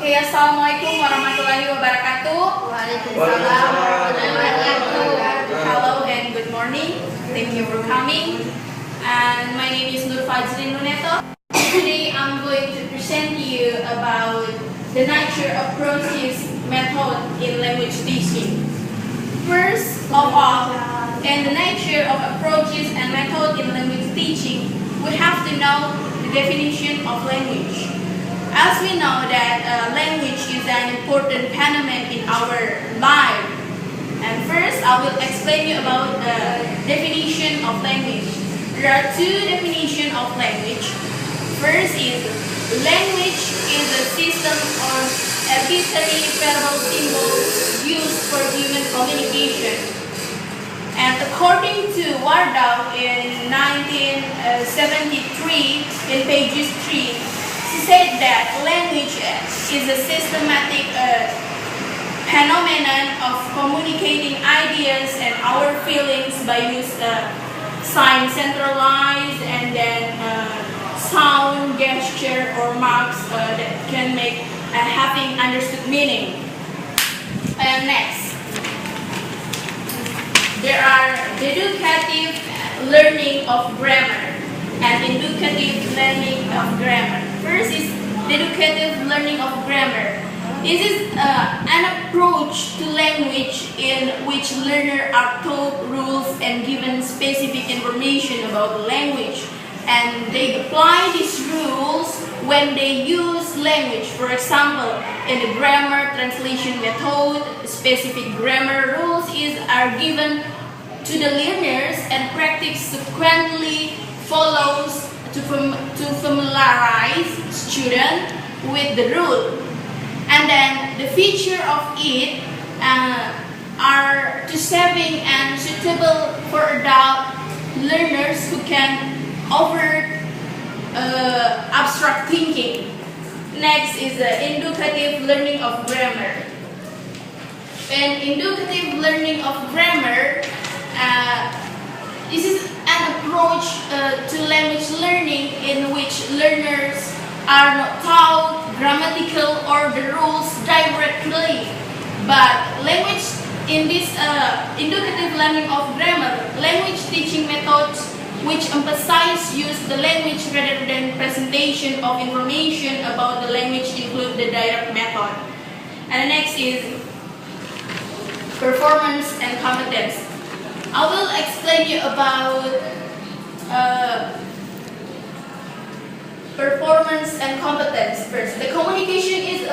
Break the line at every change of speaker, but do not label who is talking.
Oke, assalamualaikum warahmatullahi wabarakatuh.
Waalaikumsalam warahmatullahi wabarakatuh.
Hello and good morning. Thank you for coming. And my name is Nur Fajrin Nuneto. Today I'm going to present you about the nature, approaches, method in language teaching. First of all, in the nature of approaches and method in language teaching, we have to know the definition of language. As we know that language is an important phenomenon in our life. And first, I will explain you about the definition of language. There are two definitions of language. First is language is a system or arbitrary verbal symbol used for human communication. And according to Wardau in 1973, in pages 3, she said that language is a systematic phenomenon of communicating ideas and our feelings by use sign centralized and then sound, gesture, or marks that can make having understood meaning. And next, there are deducative learning of grammar and inducative learning of grammar. First is deducative learning of grammar. This is an approach to language in which learners are taught rules and given specific information about the language. And they apply these rules when they use language. For example, in the grammar translation method, specific grammar rules are given to the learners and practice subsequently follows to familiarize students with the rule. And then the feature of it are to saving and suitable for adult learners who can offer abstract thinking. Next is the inducative learning of grammar. In inducative learning of grammar, this is an approach to language learning in which learners are not taught grammatical or the rules directly, but language in this inducative learning of grammar, language teaching methods which emphasize use the language rather than presentation of information about the language include the direct method. And the next is performance and competence. I will explain you about performance and competence first. The communication is